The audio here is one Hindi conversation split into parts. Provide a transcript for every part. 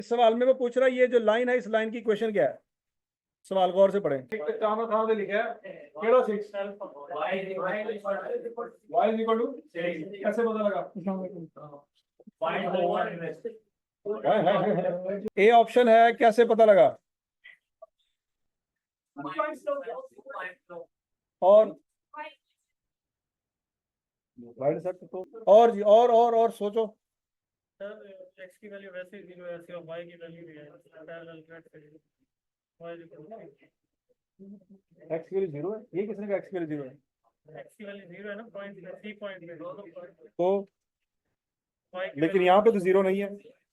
इस सवाल में वो पूछ रहा है ये जो लाइन है इस लाइन की क्वेश्चन क्या है। सवाल गौर से पढ़ें। लिखा है कैसे पता लगा? ए ऑप्शन है, कैसे पता लगा? और और सोचो। सर एक्स की वैल्यू वैसे ही 0 है, सिर्फ वाई की वैल्यू भी है पैरेलल ग्राफ पे वाई एक्स की वैल्यू 0 है। ये किसने कहा एक्स की वैल्यू 0 है? एक्स की वैल्यू 0 है ना, पॉइंट 3 पॉइंट में तो वाई की लेकिन वैल्यू यहाँ पे तो 0 नहीं है,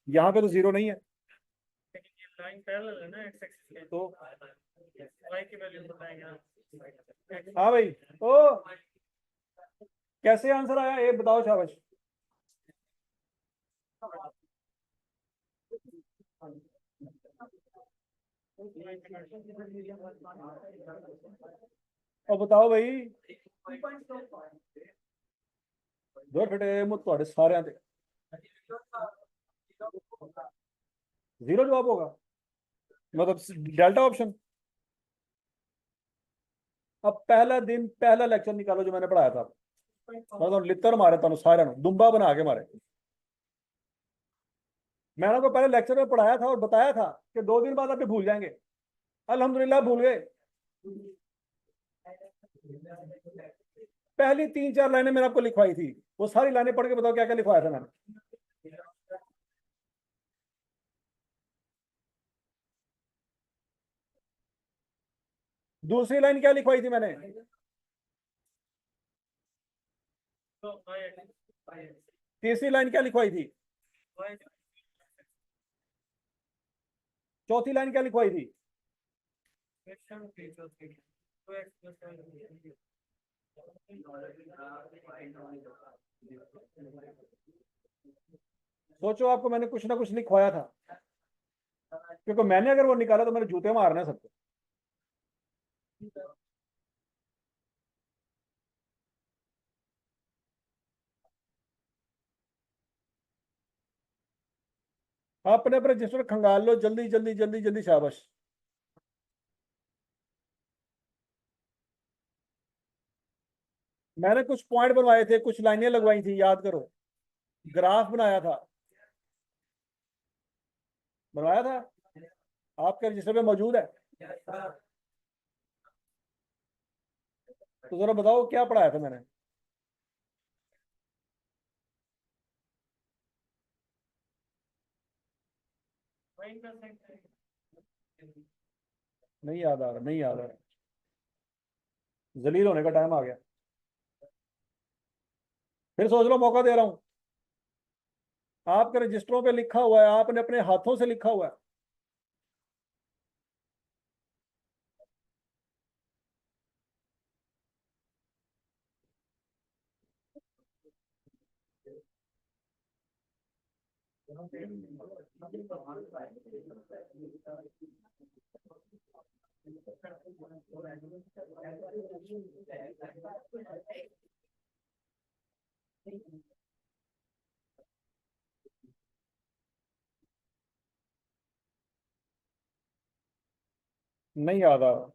यहाँ पे तो 0 नहीं है। लेकिन ये लाइन पैरेलल है ना एक्स एक्सिस के, तो वाई की वैल्यू बताएंगे आप। हाँ भाई, तो कैसे आंसर आया ये बताओ शाबाश। और बताओ भाई, दो फिटे मुझ थोड़े सारे दे 0 जवाब होगा, मतलब डेल्टा ऑप्शन। अब पहला दिन पहला लेक्चर निकालो जो मैंने पढ़ाया था, मतलब लितर मारे तुम सारे दुम्बा बना के मारे। मैंने को पहले लेक्चर में पढ़ाया था और बताया था कि 2 दिन बाद आप भूल जाएंगे। अल्हम्दुलिल्लाह भूल गए। पहली 3-4 लाइनें मैंने आपको लिखवाई थी, वो सारी लाइनें पढ़ के बताओ क्या क्या लिखवाया था मैंने। दूसरी लाइन क्या लिखवाई थी मैंने? तीसरी लाइन क्या लिखवाई थी? चौथी लाइन क्या लिखवाई थी? सोचो, आपको मैंने कुछ ना कुछ लिखवाया था, क्योंकि मैंने अगर वो निकाला तो मेरे जूते मारने सबको। अपने अपने रजिस्टर खंगाल लो जल्दी जल्दी जल्दी जल्दी, शाबाश। मैंने कुछ पॉइंट बनवाए थे, कुछ लाइनें लगवाई थी, याद करो। ग्राफ बनाया था, बनवाया था, आपके रजिस्टर में मौजूद है। तो जरा बताओ क्या पढ़ाया था मैंने। नहीं याद आ रहा, नहीं याद आ रहा। जलील होने का टाइम आ गया। फिर सोच लो, मौका दे रहा हूं। आपके रजिस्टरों पे लिखा हुआ है, आपने अपने हाथों से लिखा हुआ है। नहीं याद आ रहा।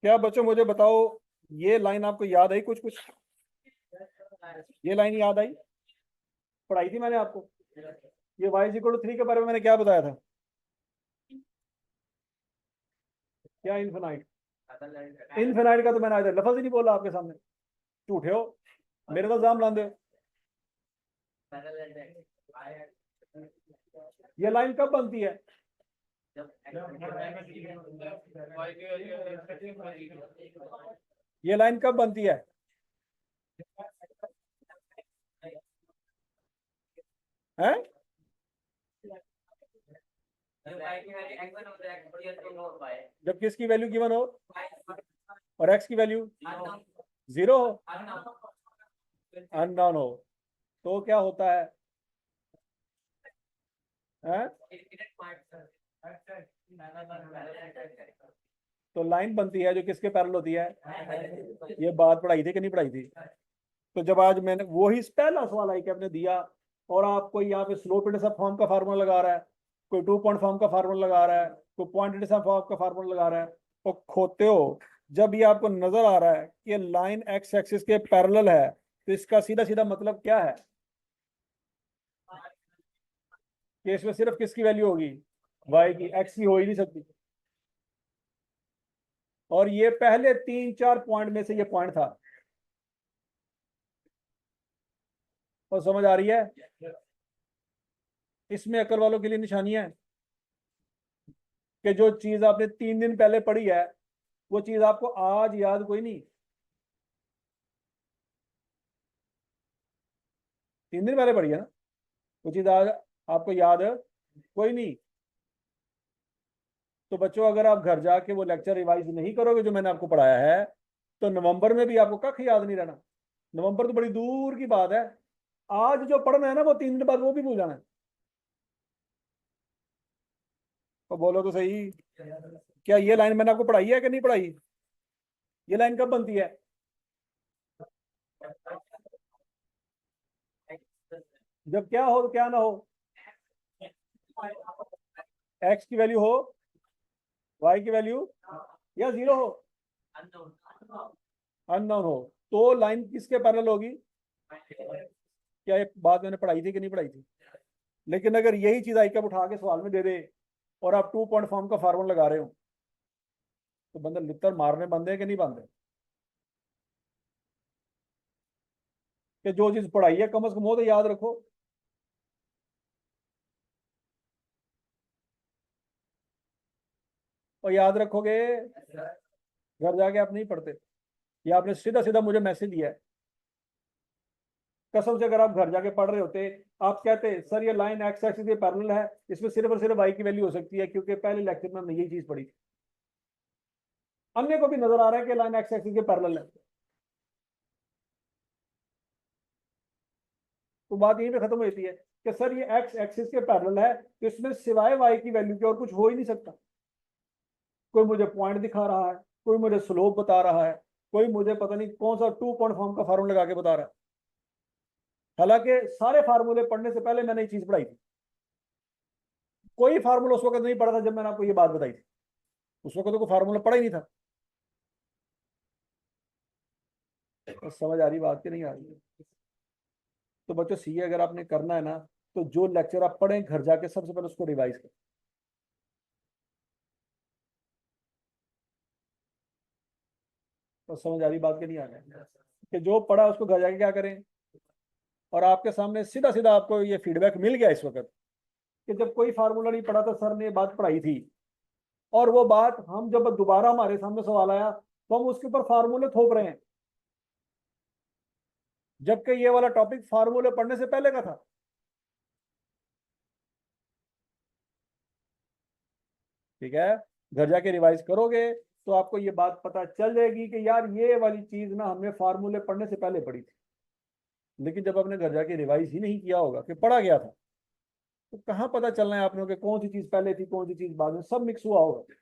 क्या बच्चों मुझे बताओ, ये लाइन आपको याद आई? कुछ कुछ ये लाइन याद आई? पढ़ाई थी मैंने आपको। ये y = 3 के बारे में मैंने क्या बताया था? क्या इनफिनाइट? इनफिनाइट का तो मैंने आज लफ्ज ही नहीं बोला आपके सामने। झूठे हो, मेरे तो इल्जाम लाते हो। ये लाइन कब बनती है? ये लाइन कब बनती है? हैं? जब किसकी वैल्यू गिवन हो और एक्स की वैल्यू 0 हो, अननोन हो, तो क्या होता है? हैं? तो लाइन बनती है जो किसके पैरेलल होती है। ये बात पढ़ाई थी कि नहीं पढ़ाई थी? तो जब आज मैंने वही पहला सवाल आई कि आपने दिया, और आपको यहाँ पे स्लोप इंटरसेप्ट फॉर्म का फार्मूला लगा रहा है, कोई 2 पॉइंट फॉर्म का फार्मूला लगा रहा है, कोई पॉइंट इंटरसेप्ट फॉर्म का फार्मूला लगा रहा है, और खोते हो। जब ये आपको नजर आ रहा है कि लाइन एक्स एक्सिस के पैरेलल है, तो इसका सीधा सीधा मतलब क्या है कि इसमें सिर्फ किसकी वैल्यू होगी, वाई की, एक्स की हो ही नहीं सकती। और ये पहले 3-4 पॉइंट में से ये पॉइंट था। और समझ आ रही है? इसमें अकल वालों के लिए निशानी है कि जो चीज आपने 3 दिन पहले पढ़ी है, वो चीज आपको आज याद कोई नहीं। 3 दिन पहले पढ़ी है ना, वो चीज आज आपको याद कोई नहीं। तो बच्चों, अगर आप घर जाके वो लेक्चर रिवाइज नहीं करोगे जो मैंने आपको पढ़ाया है, तो नवंबर में भी आपको कख याद नहीं रहना। नवंबर तो बड़ी दूर की बात है। आज जो पढ़ना है ना, वो 3 दिन बाद वो भी भूल जाना है। तो बोलो तो सही, क्या ये लाइन मैंने आपको पढ़ाई है कि नहीं पढ़ाई? ये लाइन कब बनती है? जब क्या हो तो क्या ना हो, एक्स की वैल्यू हो, वाई की वैल्यू या जीरो हो, अननोन हो, तो लाइन किसके पैरेलल होगी? क्या ये बात मैंने पढ़ाई थी कि नहीं पढ़ाई थी? लेकिन अगर यही चीज आई कब उठा के सवाल में दे दे, और आप 2 पॉइंट फॉर्म का फार्मूला लगा रहे हो, तो बंदा लितर मारने बंदे हैं कि नहीं बंदे? कि जो चीज पढ़ाई है कम से कम वो तो याद रखो। और याद रखोगे, घर जाके आप नहीं पढ़ते। या आपने सीधा सीधा मुझे मैसेज दिया है, कसम से अगर आप घर जाके पढ़ रहे होते, आप कहते सर ये लाइन एक्स एक्सिस के पैरेलल है, इसमें सिर्फ और सिर्फ वाई की वैल्यू हो सकती है, क्योंकि पहले लेक्चर में हमने यही चीज पढ़ी थी। अन्य को भी नजर आ रहा है कि लाइन एक्स एक्सिस के पैरेलल है। तो बात यहीं पे खत्म होती है कि सर ये एक्स एक्सिस के पैरेलल है, तो इसमें सिवाय वाई की वैल्यू के और कुछ हो ही नहीं सकता। कोई मुझे पॉइंट दिखा रहा है, कोई मुझे स्लोप बता रहा है, कोई मुझे पता नहीं कौन सा 2 पॉइंट फॉर्म का फार्मूला लगा के बता रहा है। हालांकि सारे फार्मूले पढ़ने से पहले मैंने ये चीज पढ़ाई थी। कोई फार्मूला उस वक्त नहीं पढ़ा था जब मैंने आपको ये बात बताई थी। उस वक्त तो कोई फार्मूला पढ़ा ही नहीं था। तो समझ आ रही बात की नहीं आ रही? तो बच्चों, सीए अगर आपने करना है ना, तो जो लेक्चर आप पढ़ें घर जाके सबसे पहले उसको रिवाइज करें। तो समझ आ रही बात की नहीं आ रही? कि जो पढ़ा उसको घर जाके क्या करें। और आपके सामने सीधा सीधा आपको ये फीडबैक मिल गया इस वक्त कि जब कोई फार्मूला नहीं पढ़ा था सर ने बात पढ़ाई थी, और वो बात हम जब दोबारा हमारे सामने सवाल आया तो हम उसके ऊपर फार्मूले थोप रहे हैं, जबकि ये वाला टॉपिक फार्मूले पढ़ने से पहले का था। ठीक है, घर जाके रिवाइज करोगे तो आपको ये बात पता चल जाएगी कि यार ये वाली चीज ना हमने फार्मूले पढ़ने से पहले पढ़ी थी। लेकिन जब आपने घर जाके रिवाइज ही नहीं किया होगा कि पढ़ा गया था, तो कहाँ पता चलना है आपने कि कौन सी चीज पहले थी कौन सी चीज बाद में, सब मिक्स हुआ होगा।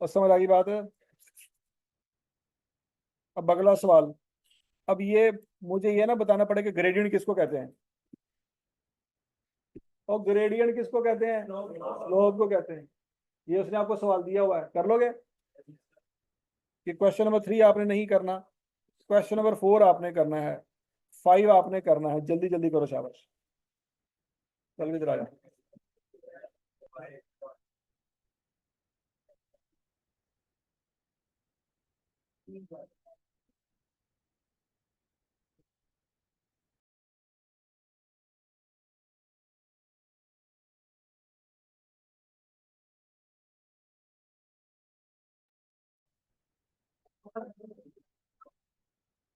और समझ आ गई बात है? अब अगला सवाल। अब ये मुझे ये ना बताना पड़ेगा ग्रेडियंट किसको कहते हैं, और ग्रेडियंट किसको कहते हैं, स्लोप को कहते हैं। ये उसने आपको सवाल दिया हुआ है, कर लोगे? कि क्वेश्चन नंबर 3 आपने नहीं करना, क्वेश्चन नंबर 4 आपने करना है, 5 आपने करना है। जल्दी जल्दी करो, शाबाश। चल इधर आ जा।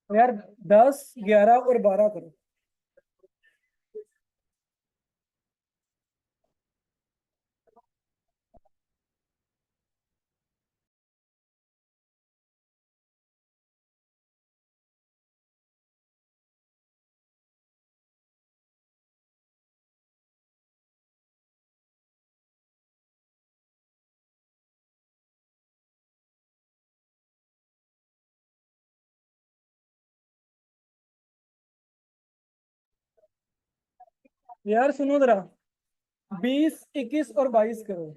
यार 10, 11 और 12 करो। यार सुनो जरा, 20, 21 और 22 करो,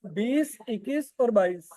20, 21 और 22।